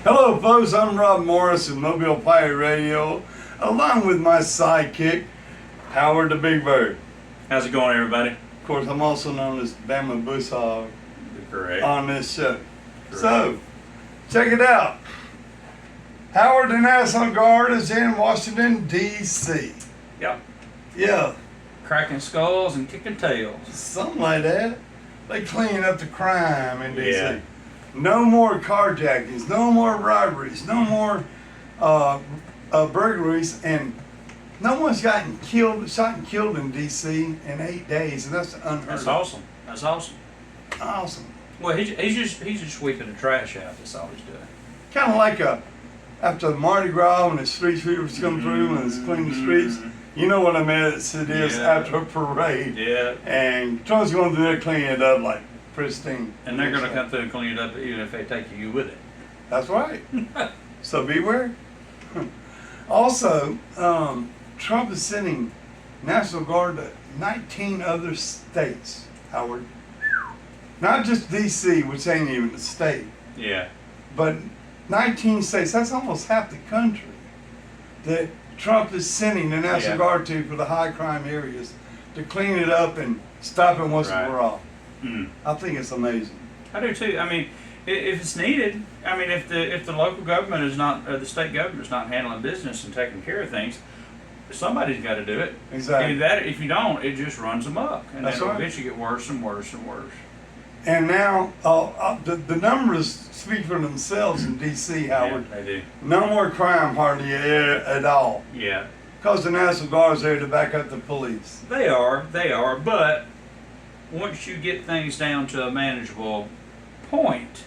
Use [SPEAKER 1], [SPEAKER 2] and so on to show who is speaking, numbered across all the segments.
[SPEAKER 1] Hello, folks. I'm Rob Morris of Mobile Pirate Radio, along with my sidekick, Howard the Big Bird.
[SPEAKER 2] How's it going, everybody?
[SPEAKER 1] Of course, I'm also known as Bama Bush Hog
[SPEAKER 2] Correct.
[SPEAKER 1] on this show.
[SPEAKER 2] Correct.
[SPEAKER 1] So, check it out. Howard the National Guard is in Washington, D.C.
[SPEAKER 2] Yep.
[SPEAKER 1] Yeah,
[SPEAKER 2] Cracking skulls and kicking tails.
[SPEAKER 1] something like that. They clean up the crime in D.C.
[SPEAKER 2] Yeah.
[SPEAKER 1] No more carjackings, no more robberies, no more burglaries, and no one's shot and killed in D.C. in 8 days, and that's unheard
[SPEAKER 2] That's
[SPEAKER 1] of.
[SPEAKER 2] awesome. That's awesome.
[SPEAKER 1] Awesome.
[SPEAKER 2] Well, he's just sweeping the trash out. That's all he's doing.
[SPEAKER 1] Kind of like after Mardi Gras when the street sweepers come through and it's clean the streets. You know what I mean? It is
[SPEAKER 2] Yeah.
[SPEAKER 1] after a parade.
[SPEAKER 2] Yeah.
[SPEAKER 1] And Trump's going to do that, clean it up like pristine.
[SPEAKER 2] And they're gonna come through and clean it up, even if they take you with it.
[SPEAKER 1] That's right. So beware. Also, Trump is sending National Guard to 19 other states, Howard. Not just D.C., which ain't even a state,
[SPEAKER 2] Yeah.
[SPEAKER 1] but 19 states. That's almost half the country that Trump is sending the National
[SPEAKER 2] Yeah.
[SPEAKER 1] Guard to for the high crime areas to clean it up and stop it once and for all.
[SPEAKER 2] Mm.
[SPEAKER 1] I think it's amazing.
[SPEAKER 2] I do too. I mean, if it's needed, I mean, if the local government is not, or the state government is not handling business and taking care of things, somebody's got to do it.
[SPEAKER 1] Exactly.
[SPEAKER 2] If you don't, it just runs amok, and
[SPEAKER 1] That's
[SPEAKER 2] it'll
[SPEAKER 1] right.
[SPEAKER 2] eventually get worse and worse and worse.
[SPEAKER 1] And now the numbers speak for themselves in D.C., Howard.
[SPEAKER 2] Yeah, they do.
[SPEAKER 1] No more crime hardly at all.
[SPEAKER 2] Yeah,
[SPEAKER 1] Because the National Guard's there to back up the police.
[SPEAKER 2] they are, but once you get things down to a manageable point,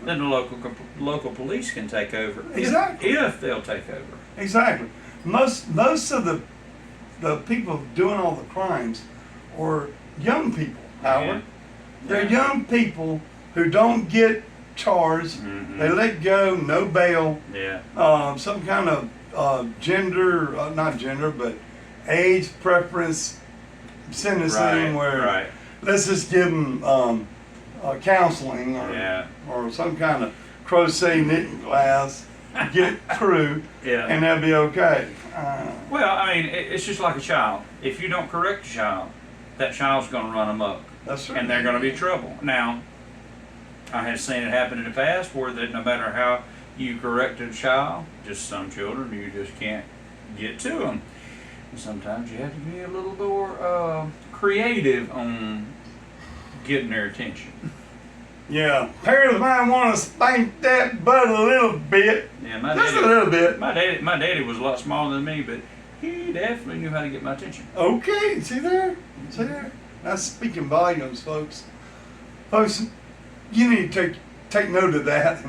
[SPEAKER 2] then the local police can take over.
[SPEAKER 1] Exactly.
[SPEAKER 2] If they'll take over.
[SPEAKER 1] Exactly. Most of the people doing all the crimes are young people, Howard. They're young people who don't get charged.
[SPEAKER 2] Mhm.
[SPEAKER 1] They let go, no bail.
[SPEAKER 2] Yeah.
[SPEAKER 1] Some kind of gender, not gender, but age preference sentencing where
[SPEAKER 2] Right.
[SPEAKER 1] let's just give them counseling
[SPEAKER 2] Yeah.
[SPEAKER 1] or some kind of crochet knitting class, get through,
[SPEAKER 2] Yeah.
[SPEAKER 1] and they'll be okay.
[SPEAKER 2] Well, I mean, it's just like a child. If you don't correct a child, that child's going to run amok,
[SPEAKER 1] That's right.
[SPEAKER 2] and they're going to be trouble. Now, I have seen it happen in the past where that no matter how you correct a child, just some children you just can't get to them. And sometimes you have to be a little more creative on getting their attention.
[SPEAKER 1] Yeah, parents might want to spank that butt a little bit,
[SPEAKER 2] Yeah, my
[SPEAKER 1] just
[SPEAKER 2] daddy,
[SPEAKER 1] a little bit.
[SPEAKER 2] my daddy was a lot smaller than me, but he definitely knew how to get my attention.
[SPEAKER 1] Okay, see there? See there? That's speaking volumes, folks. Folks, you need to take note of that.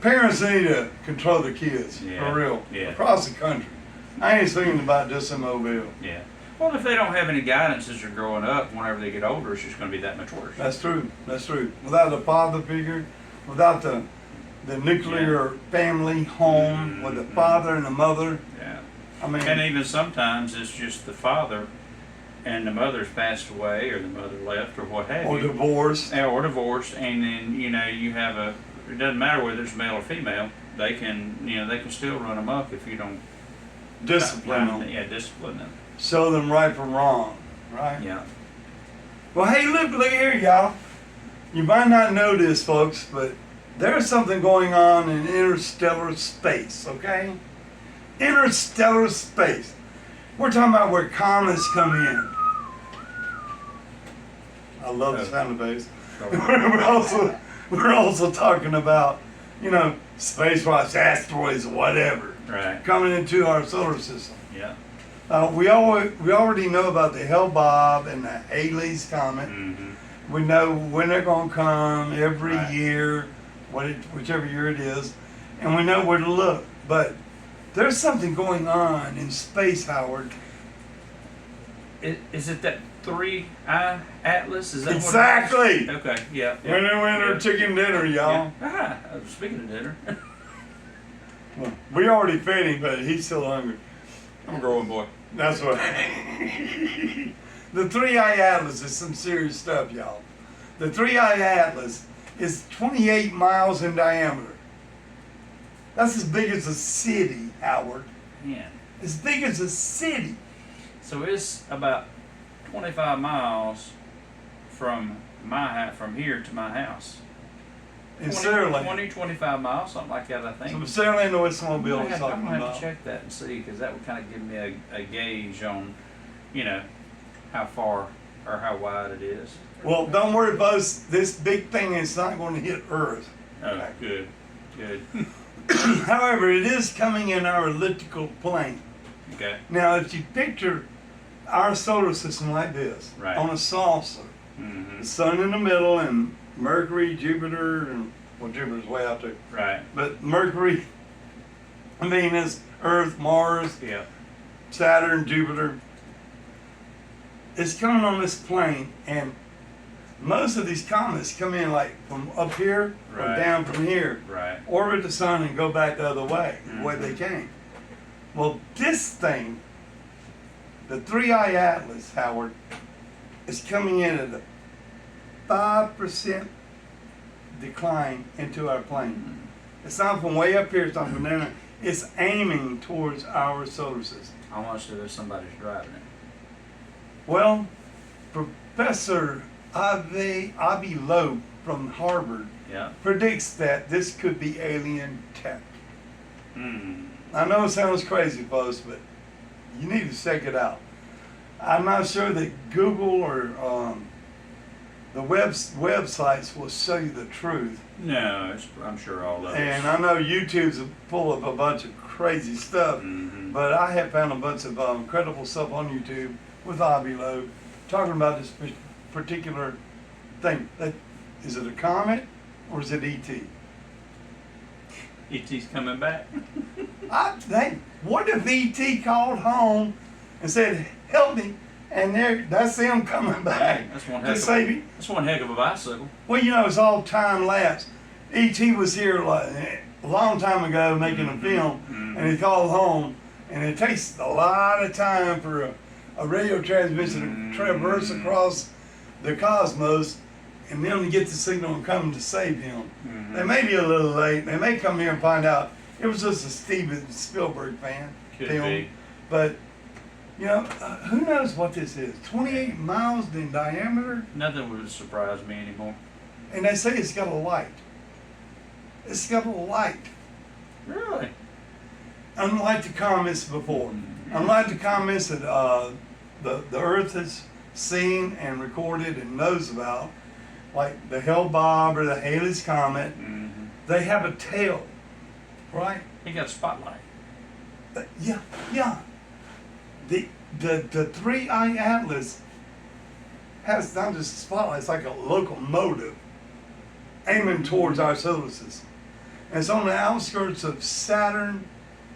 [SPEAKER 1] Parents need to control the kids,
[SPEAKER 2] Yeah,
[SPEAKER 1] for real,
[SPEAKER 2] yeah.
[SPEAKER 1] across the country. I ain't speaking about just in Mobile.
[SPEAKER 2] Yeah. Well, if they don't have any guidance as they're growing up, whenever they get older, it's just going to be that much worse.
[SPEAKER 1] That's true. That's true. Without a father figure, without the nuclear family home with the father and the mother,
[SPEAKER 2] Yeah.
[SPEAKER 1] I mean,
[SPEAKER 2] And even sometimes it's just the father and the mother's passed away or the mother left or what have
[SPEAKER 1] or
[SPEAKER 2] you.
[SPEAKER 1] divorced.
[SPEAKER 2] Or divorced, and then, you have it doesn't matter whether it's male or female, they can still run amok if you don't
[SPEAKER 1] Discipline them.
[SPEAKER 2] Yeah, discipline them.
[SPEAKER 1] Show them right from wrong, right?
[SPEAKER 2] Yeah.
[SPEAKER 1] Well, hey, look here, y'all. You might not know this, folks, but there's something going on in interstellar space, okay? Interstellar space. We're talking about where comets come in. I love the sound effects. we're also talking about, space rocks, asteroids, whatever,
[SPEAKER 2] Right.
[SPEAKER 1] coming into our solar system.
[SPEAKER 2] Yeah.
[SPEAKER 1] We already know about the Hale-Bopp and the Halley's Comet.
[SPEAKER 2] Mm-hmm.
[SPEAKER 1] We know when they're going to come every
[SPEAKER 2] Right.
[SPEAKER 1] year, whichever year it is, and we know where to look. But there's something going on in space, Howard.
[SPEAKER 2] Is it that 3-eye atlas? Is that
[SPEAKER 1] Exactly.
[SPEAKER 2] What it is? Okay. Yeah. Yeah.
[SPEAKER 1] Winner,
[SPEAKER 2] Yeah.
[SPEAKER 1] chicken dinner, y'all.
[SPEAKER 2] Yeah. Speaking of dinner,
[SPEAKER 1] Well, we already fed him, but he's still hungry.
[SPEAKER 2] I'm a growing boy.
[SPEAKER 1] That's what. The 3-eye atlas is some serious stuff, y'all. The 3-eye atlas is 28 miles in diameter. That's as big as a city, Howard.
[SPEAKER 2] Yeah.
[SPEAKER 1] As big as a city.
[SPEAKER 2] So it's about 25 miles from from here to my house.
[SPEAKER 1] In Saraland.
[SPEAKER 2] 25 miles, something like that, I think.
[SPEAKER 1] So Saraland, West
[SPEAKER 2] I'm
[SPEAKER 1] Mobile
[SPEAKER 2] gonna
[SPEAKER 1] is
[SPEAKER 2] have,
[SPEAKER 1] talking
[SPEAKER 2] I'm gonna have
[SPEAKER 1] about.
[SPEAKER 2] to check that and see, because that would kind of give me a gauge on, you know, how far or how wide it is.
[SPEAKER 1] Well, don't worry, Buzz. This big thing is not going to hit Earth.
[SPEAKER 2] Oh, good, good.
[SPEAKER 1] However, it is coming in our elliptical plane.
[SPEAKER 2] Okay.
[SPEAKER 1] Now, if you picture our solar system like this,
[SPEAKER 2] Right.
[SPEAKER 1] on a saucer,
[SPEAKER 2] Mm-hmm.
[SPEAKER 1] the sun in the middle, and Mercury, Jupiter, and well, Jupiter's way out there,
[SPEAKER 2] Right.
[SPEAKER 1] but Mercury, Venus, Earth, Mars,
[SPEAKER 2] Yeah.
[SPEAKER 1] Saturn, Jupiter, it's coming on this plane, and most of these comets come in like from up here or
[SPEAKER 2] Right.
[SPEAKER 1] down from here,
[SPEAKER 2] Right.
[SPEAKER 1] orbit the sun and go back the other way, the way
[SPEAKER 2] Mhm.
[SPEAKER 1] they came. Well, this thing, the 3i Atlas, Howard, is coming in at a 5% decline into our plane. It's not from way up here, it's not from down there. It's aiming towards our solar system.
[SPEAKER 2] How much of this somebody's driving it?
[SPEAKER 1] Well, Professor Avi Loeb from Harvard
[SPEAKER 2] Yeah.
[SPEAKER 1] predicts that this could be alien tech.
[SPEAKER 2] Hmm.
[SPEAKER 1] I know it sounds crazy, folks, but you need to check it out. I'm not sure that Google or the websites will show you the truth.
[SPEAKER 2] No, I'm sure all of
[SPEAKER 1] And
[SPEAKER 2] it.
[SPEAKER 1] I know YouTube's full of a bunch of crazy stuff,
[SPEAKER 2] Mm-hmm.
[SPEAKER 1] but I have found a bunch of incredible stuff on YouTube with Avi Loeb talking about this particular thing. Is it a comet or is it ET?
[SPEAKER 2] E.T.'s coming back.
[SPEAKER 1] What if ET called home and said, "Help me," and that's them coming back
[SPEAKER 2] That's one
[SPEAKER 1] to
[SPEAKER 2] heck
[SPEAKER 1] save you?
[SPEAKER 2] That's one heck of a bicycle.
[SPEAKER 1] Well, it's all time lapse. ET was here like a long time ago making a film,
[SPEAKER 2] Mhm.
[SPEAKER 1] and he called home, and it takes a lot of time for a radio transmission to traverse across the cosmos, and then to get the signal and come to save him.
[SPEAKER 2] Mhm.
[SPEAKER 1] They may be a little late. They may come here and find out it was just a Steven Spielberg
[SPEAKER 2] Could
[SPEAKER 1] film.
[SPEAKER 2] be.
[SPEAKER 1] But, who knows what this is? 28 miles in diameter,
[SPEAKER 2] Nothing would surprise me anymore.
[SPEAKER 1] and they say it's got a light. It's got a light.
[SPEAKER 2] Really?
[SPEAKER 1] Unlike the comments before. Unlike the comments that the Earth has seen and recorded and knows about, like the Hale-Bopp or the Halley's Comet,
[SPEAKER 2] Mm-hmm.
[SPEAKER 1] they have a tail, right?
[SPEAKER 2] He got a spotlight.
[SPEAKER 1] Yeah. The 3i Atlas has not just a spotlight, it's like a locomotive aiming towards our solar system. And it's on the outskirts of Saturn,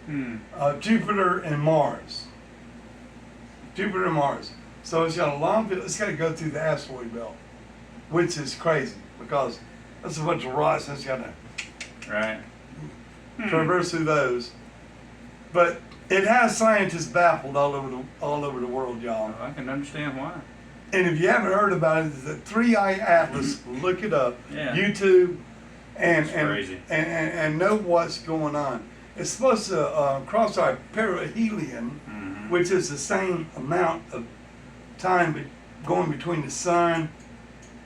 [SPEAKER 2] Hmm.
[SPEAKER 1] Jupiter, and Mars. Jupiter and Mars. So it's got a long, it's got to go through the asteroid belt, which is crazy because that's a bunch of rocks that's got to
[SPEAKER 2] Right.
[SPEAKER 1] traverse through those. But it has scientists baffled all over the world, y'all.
[SPEAKER 2] I can understand why.
[SPEAKER 1] And if you haven't heard about it, the 3i Atlas, look it up,
[SPEAKER 2] Yeah.
[SPEAKER 1] YouTube, and
[SPEAKER 2] It's crazy.
[SPEAKER 1] and know what's going on. It's supposed to cross our perihelion,
[SPEAKER 2] Mm-hmm.
[SPEAKER 1] which is the same amount of time going between the sun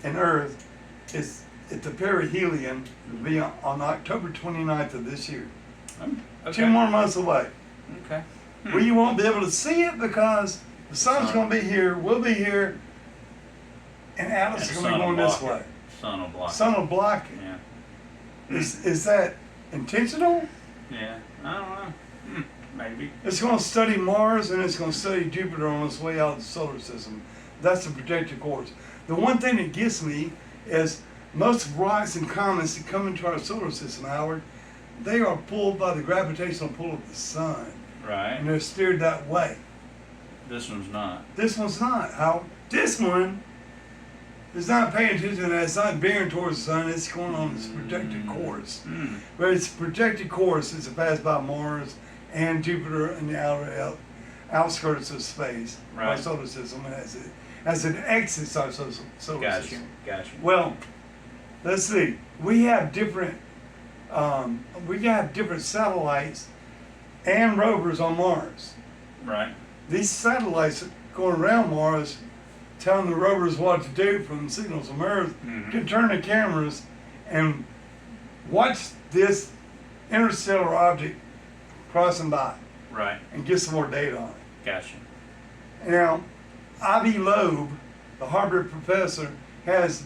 [SPEAKER 1] and Earth. It's at the perihelion. It'll be on October 29th of this year.
[SPEAKER 2] Okay.
[SPEAKER 1] 2 more months away.
[SPEAKER 2] Okay.
[SPEAKER 1] Well, you won't be able to see it because the sun's
[SPEAKER 2] Sun.
[SPEAKER 1] going to be here, we'll be here, and Atlas
[SPEAKER 2] And
[SPEAKER 1] is going to be
[SPEAKER 2] sun
[SPEAKER 1] going
[SPEAKER 2] will
[SPEAKER 1] this
[SPEAKER 2] block
[SPEAKER 1] way.
[SPEAKER 2] it. Sun will block
[SPEAKER 1] Sun will block it.
[SPEAKER 2] it. Yeah.
[SPEAKER 1] Is that intentional?
[SPEAKER 2] Yeah. I don't know. Maybe.
[SPEAKER 1] It's going to study Mars and it's going to study Jupiter on its way out of the solar system. That's the projected course. The one thing that gets me is most rocks and comets that come into our solar system, Howard, they are pulled by the gravitational pull of the sun,
[SPEAKER 2] Right.
[SPEAKER 1] and they're steered that way.
[SPEAKER 2] This one's not.
[SPEAKER 1] This one's not. How? This one is not paying attention to that. It's not veering towards the sun. It's going on its projected course.
[SPEAKER 2] Mm.
[SPEAKER 1] But its projected course is to pass by Mars and Jupiter and the outer outskirts of space, our
[SPEAKER 2] Right.
[SPEAKER 1] solar system, as it exits our solar
[SPEAKER 2] Gotcha.
[SPEAKER 1] system.
[SPEAKER 2] Gotcha.
[SPEAKER 1] Well, let's see, we have different satellites and rovers on Mars.
[SPEAKER 2] Right.
[SPEAKER 1] These satellites going around Mars, telling the rovers what to do from signals from Earth, can turn the cameras and watch this interstellar object crossing by
[SPEAKER 2] Right.
[SPEAKER 1] and get some more data on it.
[SPEAKER 2] Gotcha.
[SPEAKER 1] Now, Avi Loeb, the Harvard professor, has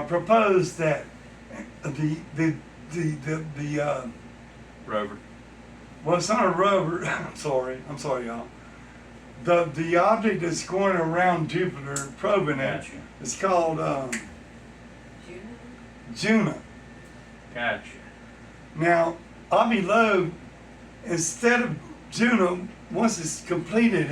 [SPEAKER 1] proposed that the
[SPEAKER 2] Rover.
[SPEAKER 1] well, it's not a rover. I'm sorry, y'all. The object that's going around Jupiter, probing it,
[SPEAKER 2] Gotcha.
[SPEAKER 1] it's called Juno.
[SPEAKER 2] Gotcha.
[SPEAKER 1] Now, Avi Loeb, instead of Juno, once it's completed,